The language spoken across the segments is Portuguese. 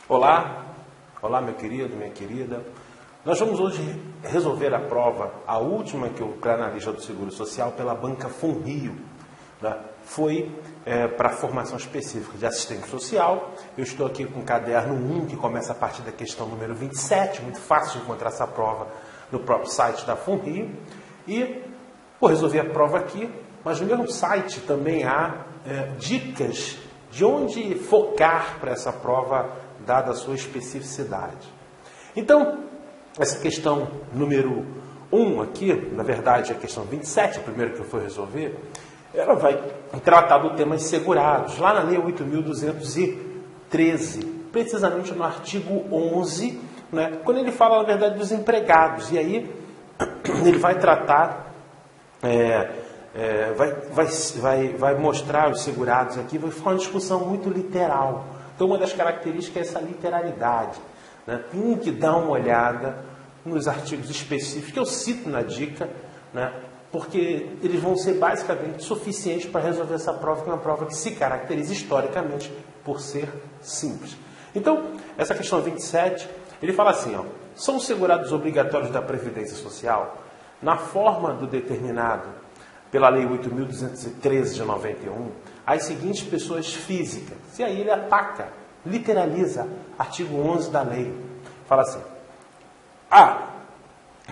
Olá, olá meu querido, minha querida. Nós vamos hoje resolver a prova, a última que o pré-analista do Seguro Social pela Banca FUNRIO, né? Foi para a formação específica de assistente social. Eu estou aqui com o caderno 1, que começa a partir da questão número 27, muito fácil de encontrar essa prova no próprio site da FUNRIO. E vou resolver a prova aqui, mas no mesmo site também há dicas de onde focar para essa prova, dada a sua especificidade. Então, essa questão número 1 aqui, na verdade a questão 27, a primeira que eu for resolver, ela vai tratar do tema segurados, lá na Lei 8.213, precisamente no artigo 11, né, quando ele fala, na verdade, dos empregados. E aí ele vai tratar, vai mostrar os segurados aqui, vai ficar uma discussão muito literal. Então, uma das características é essa literalidade, né? Tem que dar uma olhada nos artigos específicos que eu cito na dica, né? Porque eles vão ser basicamente suficientes para resolver essa prova, que é uma prova que se caracteriza historicamente por ser simples. Então, essa questão 27, ele fala assim, ó, são segurados obrigatórios da Previdência Social, na forma do determinado pela Lei 8.213 de 91, as seguintes pessoas físicas. E aí ele ataca, literaliza, artigo 11 da lei. Fala assim,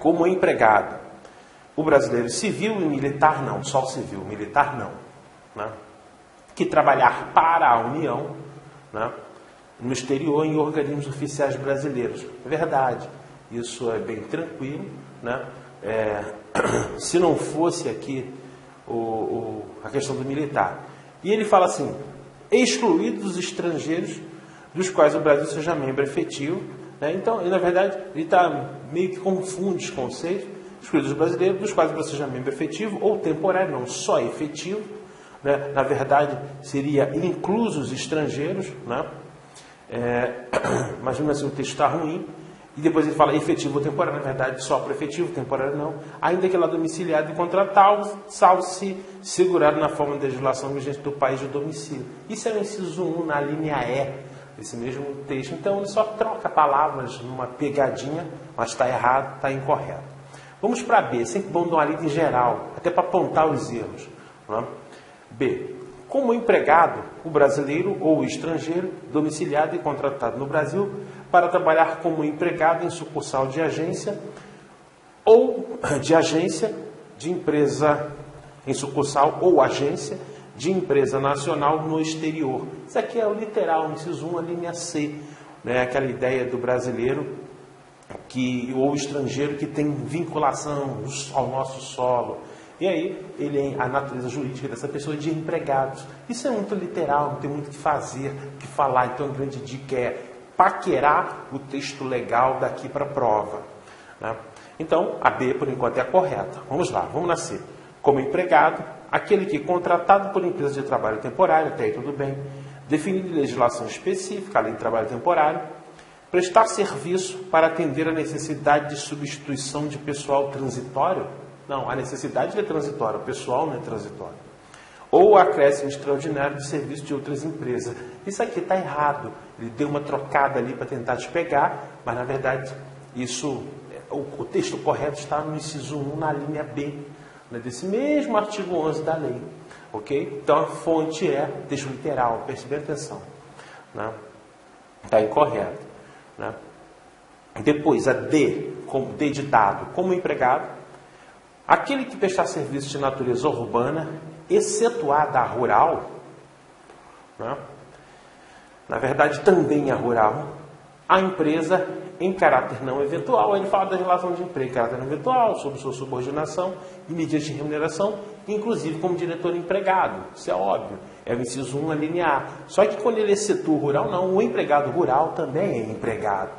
como empregado, o brasileiro civil e militar não, só o civil, militar não, né? Que trabalhar para a União, né, no exterior em organismos oficiais brasileiros. Verdade, isso é bem tranquilo, né? Se não fosse aqui a questão do militar. E ele fala assim, excluídos os estrangeiros dos quais o Brasil seja membro efetivo, né? Então, na verdade, ele meio que confunde os conceitos, excluídos os brasileiros, dos quais o Brasil seja membro efetivo, ou temporário, não só efetivo, né? Na verdade, seria inclusos os estrangeiros, né? Mas mesmo assim o texto está ruim. E depois ele fala efetivo ou temporário, na verdade só para efetivo, temporário não, ainda que ela domiciliado e contratado, salvo se segurado na forma de legislação vigente do país de domicílio. Isso é o inciso 1 na linha E, esse mesmo texto. Então ele só troca palavras numa pegadinha, mas está errado, está incorreto. Vamos para B, sempre bom dar uma lida em geral, até para apontar os erros, né? B. Como empregado, o brasileiro ou o estrangeiro, domiciliado e contratado no Brasil, para trabalhar como empregado em sucursal de agência ou de empresa, em sucursal ou agência de empresa nacional no exterior. Isso aqui é o literal, inciso 1, a linha C, né? Aquela ideia do brasileiro ou estrangeiro que tem vinculação ao nosso solo. E aí, a natureza jurídica dessa pessoa é de empregados. Isso é muito literal, não tem muito o que fazer, o que falar. Então, a grande dica é paquerar o texto legal daqui para a prova, né? Então, a B, por enquanto, é a correta. Vamos lá, vamos na C. Como empregado, aquele que, contratado por empresa de trabalho temporário, até aí tudo bem, definido em legislação específica, além de trabalho temporário, prestar serviço para atender a necessidade de substituição de pessoal transitório. Não, a necessidade é transitória, o pessoal não é transitório. Ou acréscimo extraordinário de serviço de outras empresas. Isso aqui está errado. Ele deu uma trocada ali para tentar despegar, mas na verdade o texto correto está no inciso 1, na linha B, né, desse mesmo artigo 11 da lei. Ok? Então a fonte é texto literal, preste atenção, né? Está incorreto, né? Depois a D, como D de dado, como empregado, aquele que prestar serviço de natureza urbana, excetuada a rural, né? Na verdade também a rural, a empresa em caráter não eventual. Ele fala da relação de emprego em caráter não eventual, sobre sua subordinação e medidas de remuneração, inclusive como diretor empregado. Isso é óbvio, é o inciso 1, a linha A. Só que quando ele excetua o rural, não, o empregado rural também é empregado.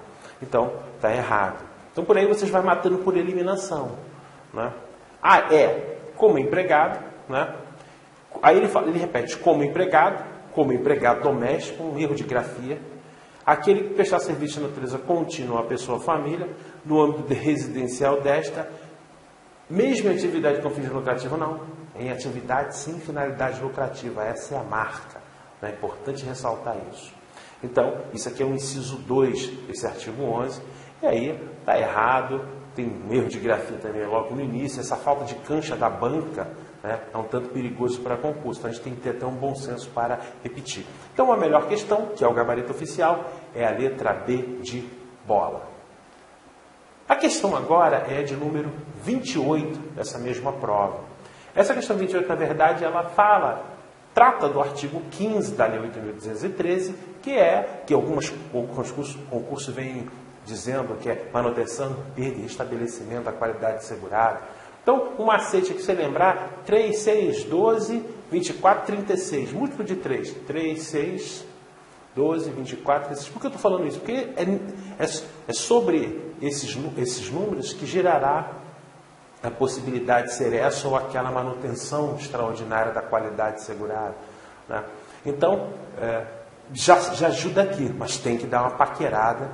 Então, está errado. Então, por aí vocês vão matando por eliminação, né? Como empregado, né? Aí ele repete, como empregado doméstico, um erro de grafia, aquele que prestar serviço de natureza contínua à pessoa ou família, no âmbito residencial desta, mesmo em atividade com fins lucrativos, não. Em atividade sem finalidade lucrativa, essa é a marca. É importante ressaltar isso. Então, isso aqui é o inciso 2 desse artigo 11, e aí está errado, tem um erro de grafia também logo no início, essa falta de cancha da banca, né, é um tanto perigoso para concurso, então a gente tem que ter até um bom senso para repetir. Então, a melhor questão, que é o gabarito oficial, é a letra B de bola. A questão agora é de número 28 dessa mesma prova. Essa questão 28, na verdade, ela trata do artigo 15 da Lei 8.213, que alguns concursos vêm dizendo que é manutenção, perda e estabelecimento da qualidade segurada. Então, um macete aqui, você lembrar, 3, 6, 12, 24, 36. Múltiplo de 3. 3, 6, 12, 24, 36. Por que eu estou falando isso? Porque é sobre esses números que gerará a possibilidade de ser essa ou aquela manutenção extraordinária da qualidade segurada, né? Então, já ajuda aqui, mas tem que dar uma paquerada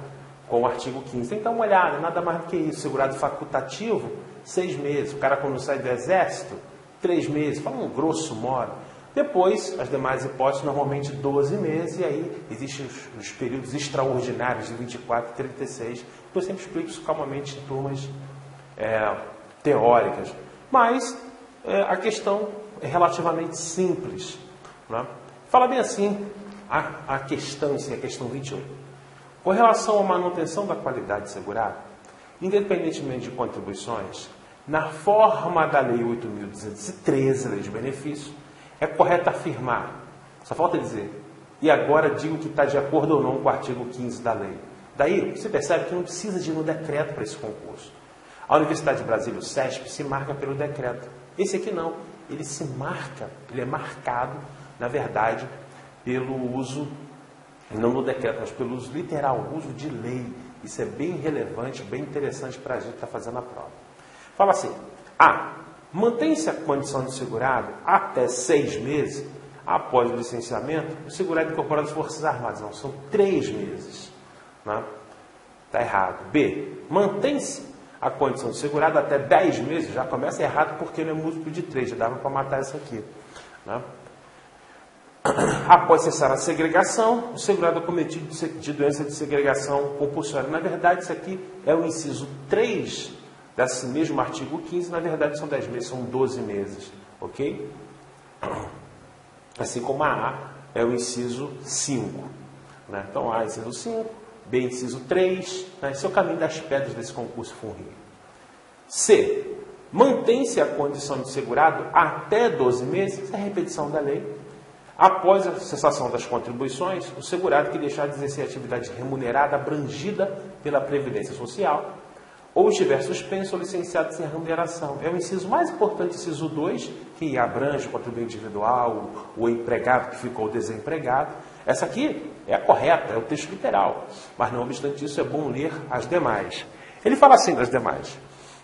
com o artigo 15. Tem que dar uma olhada, nada mais do que isso. Segurado facultativo, 6 meses. O cara, quando sai do exército, 3 meses. Fala um grosso modo. Depois, as demais hipóteses, normalmente 12 meses. E aí, existem os períodos extraordinários de 24 e 36. Eu sempre explico isso calmamente em turmas teóricas. Mas a questão é relativamente simples, né? Fala bem assim, a questão em si, a questão 28. Com relação à manutenção da qualidade segurada, independentemente de contribuições, na forma da Lei 8.213, Lei de Benefício, é correto afirmar, só falta dizer, e agora digo que está de acordo ou não com o artigo 15 da lei. Daí, você percebe que não precisa de ir no decreto para esse concurso. A Universidade de Brasília, o CESP, se marca pelo decreto. Esse aqui não, ele é marcado, na verdade, pelo uso, não no decreto, mas pelo uso literal, uso de lei. Isso é bem relevante, bem interessante para a gente estar fazendo a prova. Fala assim, mantém-se a condição de segurado até 6 meses após o licenciamento, o segurado incorporado às Forças Armadas. Não, são 3 meses. Está errado. B, mantém-se a condição de segurado até 10 meses, já começa errado porque ele é múltiplo de 3, já dava para matar isso aqui, né? Após cessar a segregação, o segurado acometido de doença de segregação compulsória. Na verdade, isso aqui é o inciso 3 desse mesmo artigo 15, na verdade são 10 meses, são 12 meses, ok? Assim como a A é o inciso 5, né? Então A é inciso 5, B inciso 3, né? Esse é o caminho das pedras desse concurso FUNRIO. C, mantém-se a condição de segurado até 12 meses, essa é a repetição da lei. Após a cessação das contribuições, o segurado que deixar de exercer atividade remunerada abrangida pela Previdência Social ou estiver suspenso ou licenciado sem remuneração. É o inciso mais importante, inciso 2, que abrange o contribuinte individual, o empregado que ficou desempregado. Essa aqui é a correta, é o texto literal. Mas, não obstante isso, é bom ler as demais. Ele fala assim das demais.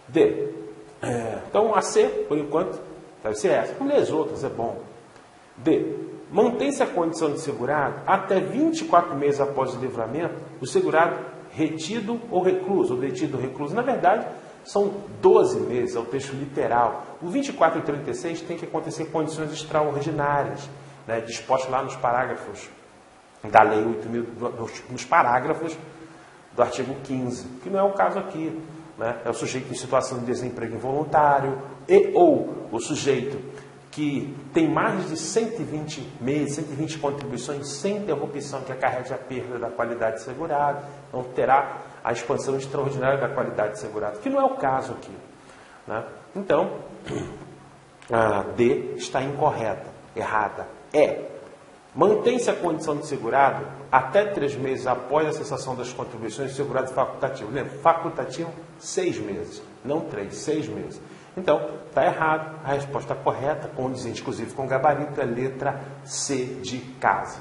D. Então, a C, por enquanto, deve ser essa. Vamos ler as outras, é bom. D. Mantém-se a condição de segurado até 24 meses após o livramento, o segurado retido ou recluso, ou detido ou recluso. Na verdade, são 12 meses, é o texto literal. O 24 e 36 tem que acontecer condições extraordinárias, né, dispostas lá nos parágrafos da Lei 8.000, nos parágrafos do artigo 15, que não é o caso aqui, né? É o sujeito em situação de desemprego involuntário ou o sujeito que tem mais de 120 meses, 120 contribuições sem interrupção que acarrete a perda da qualidade segurada, então terá a expansão extraordinária da qualidade segurada, que não é o caso aqui, né? Então, a D está incorreta, errada. Mantém-se a condição de segurado até 3 meses após a cessação das contribuições de segurado facultativo. Lembra? Facultativo, 6 meses, não 3, 6 meses. Então, está errado. A resposta correta, condizente, inclusive com gabarito, é letra C de casa.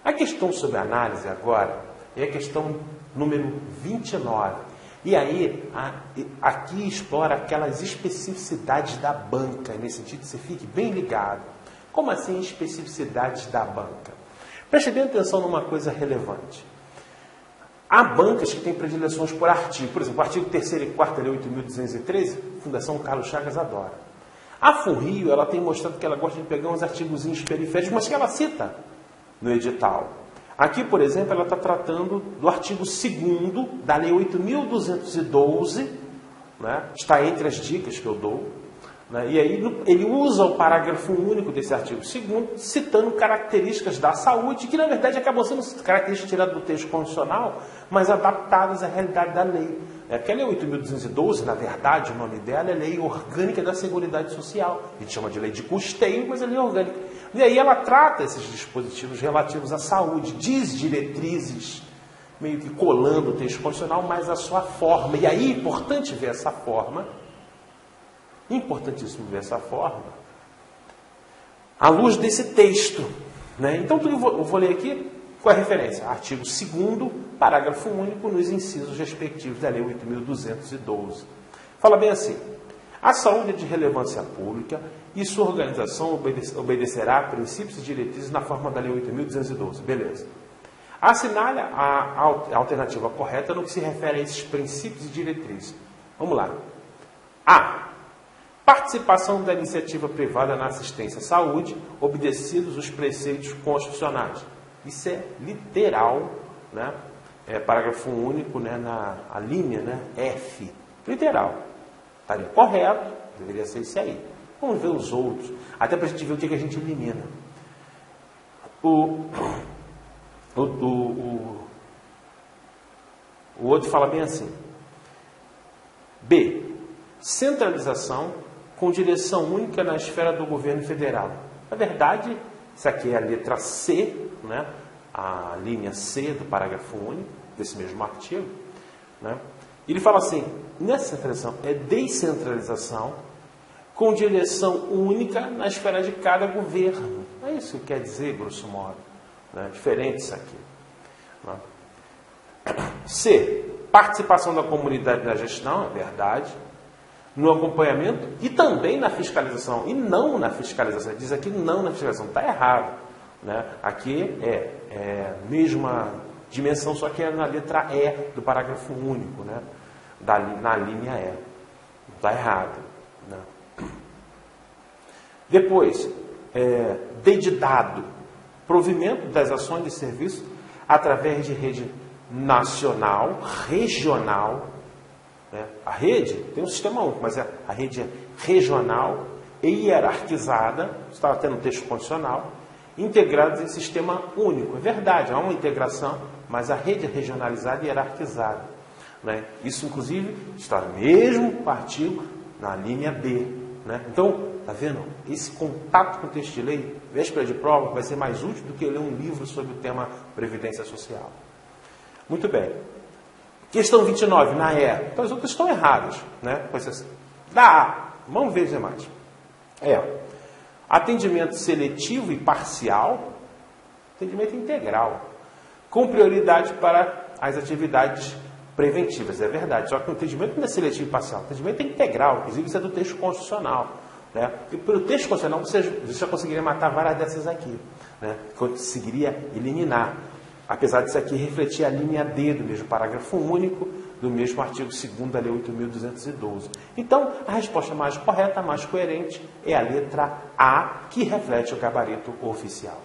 A questão sobre análise agora é a questão número 29. E aí, aqui explora aquelas especificidades da banca. Nesse sentido, você fique bem ligado. Como assim especificidades da banca? Preste bem atenção numa coisa relevante. Há bancas que têm predileções por artigo. Por exemplo, o artigo 3º e 4º da Lei 8.213, Fundação Carlos Chagas adora. A FUNRIO, ela tem mostrado que ela gosta de pegar uns artigozinhos periféricos, mas que ela cita no edital. Aqui, por exemplo, ela está tratando do artigo 2º da Lei 8.212, né? Está entre as dicas que eu dou, né? E aí ele usa o parágrafo único desse artigo 2º, citando características da saúde, que na verdade acabam sendo características tiradas do texto constitucional, mas adaptadas à realidade da lei. Porque a Lei 8.212, na verdade, o nome dela é Lei Orgânica da Seguridade Social. A gente chama de lei de custeio, mas é lei orgânica. E aí ela trata esses dispositivos relativos à saúde, diz diretrizes, meio que colando o texto constitucional, mas a sua forma. E aí é importante ver essa forma, importantíssimo ver essa forma, à luz desse texto, né? Então, eu vou ler aqui com a referência. Artigo 2º, parágrafo único, nos incisos respectivos da Lei 8.212. Fala bem assim: a saúde é de relevância pública e sua organização obedecerá a princípios e diretrizes na forma da Lei 8.212. Beleza. Assinale a alternativa correta no que se refere a esses princípios e diretrizes. Vamos lá. A. Participação da iniciativa privada na assistência à saúde, obedecidos os preceitos constitucionais. Isso é literal, né? É parágrafo único, né? A linha, né? F. Literal. Estaria correto, deveria ser isso aí. Vamos ver os outros, até para a gente ver o que a gente elimina. O outro fala bem assim. B. Centralização com direção única na esfera do governo federal. Na verdade, isso aqui é a letra C, né? A linha C do parágrafo único desse mesmo artigo, né? Ele fala assim: nessa centralização é descentralização com direção única na esfera de cada governo. É isso que quer dizer, grosso modo, né? Diferente isso aqui, né? C. Participação da comunidade na gestão, é verdade, no acompanhamento e também na fiscalização. E não na fiscalização. Ele diz aqui não na fiscalização. Está errado, né? Aqui é mesma dimensão, só que é na letra E do parágrafo único, né? Na linha E. Está errado, né? Depois, D de dado. Provimento das ações de serviço através de rede nacional, regional. A rede tem um sistema único, mas a rede é regional e hierarquizada, está até no texto constitucional, integrados em sistema único. É verdade, há uma integração, mas a rede é regionalizada e hierarquizada, né? Isso, inclusive, está no mesmo artigo, na linha B, né? Então, está vendo? Esse contato com o texto de lei, véspera de prova, vai ser mais útil do que ler um livro sobre o tema Previdência Social. Muito bem. Questão 29, na E. Então, as outras estão erradas, né? Da A. Vamos ver as demais. Atendimento seletivo e parcial. Atendimento integral. Com prioridade para as atividades preventivas. É verdade. Só que o atendimento não é seletivo e parcial. O atendimento é integral. Inclusive, isso é do texto constitucional, né? E pelo texto constitucional, você já conseguiria matar várias dessas aqui, né? Conseguiria eliminar. Apesar disso aqui refletir a linha D do mesmo parágrafo único, do mesmo artigo 2º da Lei 8.212. Então, a resposta mais correta, mais coerente, é a letra A, que reflete o gabarito oficial.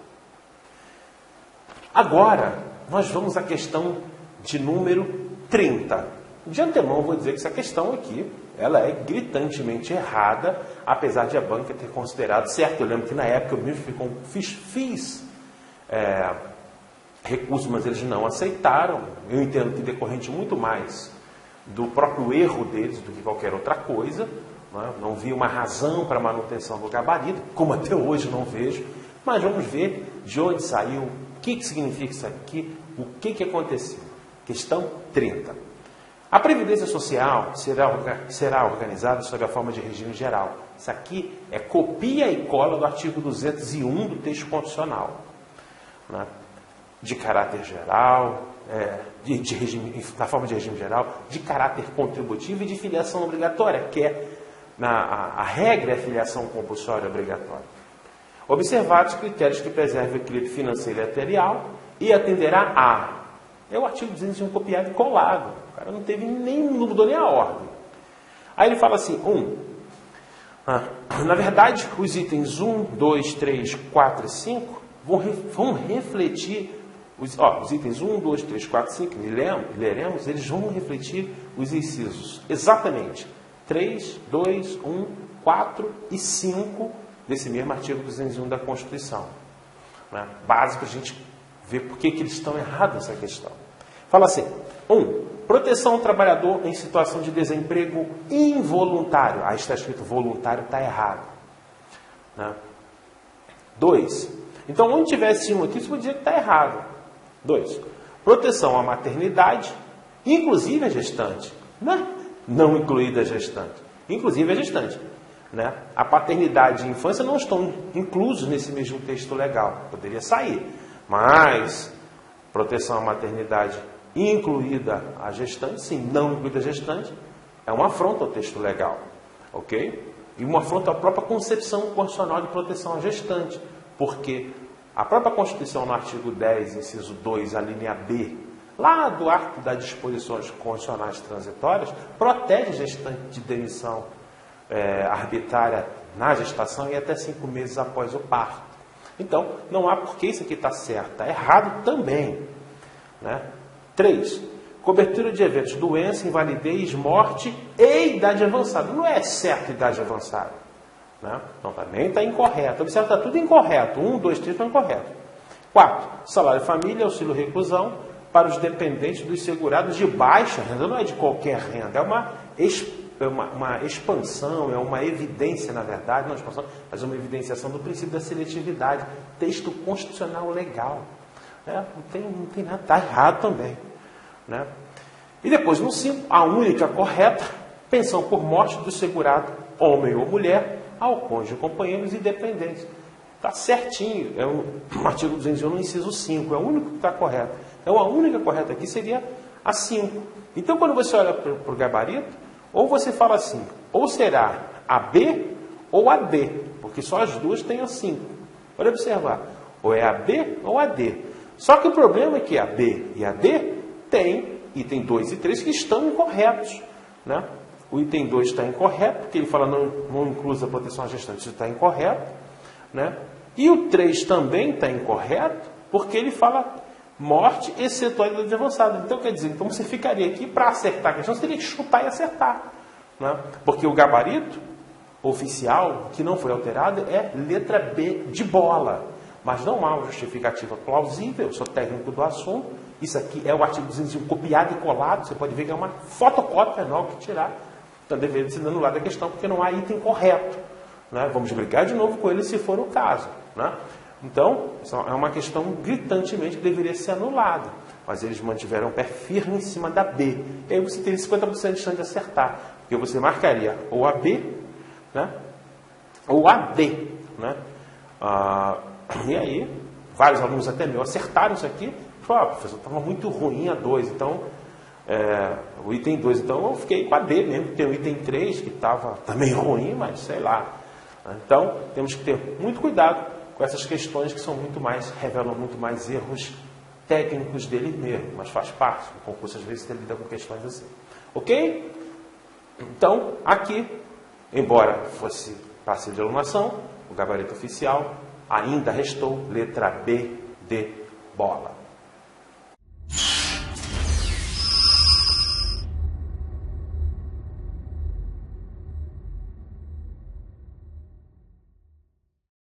Agora, nós vamos à questão de número 30. De antemão, eu vou dizer que essa questão aqui, ela é gritantemente errada, apesar de a banca ter considerado certo. Eu lembro que na época eu mesmo fiz recurso, mas eles não aceitaram. Eu entendo que decorrente muito mais do próprio erro deles do que qualquer outra coisa, né? Não vi uma razão para a manutenção do gabarito, como até hoje não vejo, mas vamos ver de onde saiu, o que significa isso aqui, o que aconteceu. Questão 30. A Previdência Social será organizada sob a forma de regime geral. Isso aqui é copia e cola do artigo 201 do texto constitucional, né? De caráter geral, na forma de regime geral, de caráter contributivo e de filiação obrigatória, que a regra é filiação compulsória obrigatória. Observados critérios que preservem o equilíbrio financeiro e material e atenderá a... É o artigo 201 copiado e colado. O cara não mudou nem a ordem. Aí ele fala assim, na verdade, os itens 1, 2, 3, 4 e 5 vão refletir Os itens 1, 2, 3, 4, 5, leremos, eles vão refletir os incisos exatamente 3, 2, 1, 4 e 5 desse mesmo artigo 201 da Constituição. Né? Básico, a gente ver por que eles estão errados nessa questão. Fala assim, 1. Proteção ao trabalhador em situação de desemprego involuntário. Aí está escrito voluntário, está errado. Né? 2. Então, onde tivesse um aqui, você podia dizer que está errado. 2. Proteção à maternidade, inclusive a gestante. Não incluída a gestante. Inclusive a gestante. Né? A paternidade e a infância não estão inclusos nesse mesmo texto legal. Poderia sair. Mas, proteção à maternidade incluída a gestante, sim, não incluída a gestante, é uma afronta ao texto legal. Ok? E uma afronta à própria concepção constitucional de proteção à gestante. Porque a própria Constituição, no artigo 10, inciso 2, a linha B, lá do arco das disposições constitucionais transitórias, protege a gestante de demissão arbitrária na gestação e até 5 meses após o parto. Então, não há por que isso aqui está certo. Está errado também. Né? 3. Cobertura de eventos, doença, invalidez, morte e idade avançada. Não é certo idade avançada. Né? Então, também está incorreto. Observe, está tudo incorreto. 1, 2, 3 estão incorretos. 4. Salário família, auxílio reclusão para os dependentes dos segurados de baixa renda. Não é de qualquer renda. É uma expansão, é uma evidência, na verdade, não expansão, mas uma evidenciação do princípio da seletividade. Texto constitucional legal. Não tem nada, está errado também. Né? E depois, no 5, a única correta, pensão por morte do segurado, homem ou mulher, ao cônjuge, companheiros e dependentes. Está certinho, é o artigo 201 no inciso 5, é o único que está correto. Então, a única correta aqui seria a 5. Então, quando você olha para o gabarito, ou você fala assim, ou será a B ou a D, porque só as duas têm a 5. Pode observar, ou é a B ou a D. Só que o problema é que a B e a D tem item 2 e 3 que estão incorretos. Né? O item 2 está incorreto, porque ele fala não inclui a proteção à gestante, isso está incorreto. Né? E o 3 também está incorreto, porque ele fala morte, exceto a idade avançada. Então, quer dizer, então você ficaria aqui, para acertar a questão, você teria que chutar e acertar. Né? Porque o gabarito oficial, que não foi alterado, é letra B de bola. Mas não há uma justificativa plausível, eu sou técnico do assunto. Isso aqui é o artigo 201 copiado e colado, você pode ver que é uma fotocópia, não há o que tirar. Então, deveria ser anulada a questão, porque não há item correto. Né? Vamos brigar de novo com ele, se for o caso. Né? Então, é uma questão gritantemente que deveria ser anulada. Mas eles mantiveram o pé firme em cima da B. E aí você teria 50% de chance de acertar. Porque você marcaria ou a B, né? Ou a D. Né? E aí, vários alunos até meus acertaram isso aqui. Falaram, professor, estava muito ruim a 2. Então, o item 2. Então, eu fiquei com a D mesmo. Tem o item 3, que estava também ruim, mas sei lá. Então, temos que ter muito cuidado com essas questões que revelam muito mais erros técnicos dele mesmo, mas faz parte. O concurso, às vezes, lida com questões assim. Ok? Então, aqui, embora fosse passe de alunação, o gabarito oficial ainda restou letra B de bola.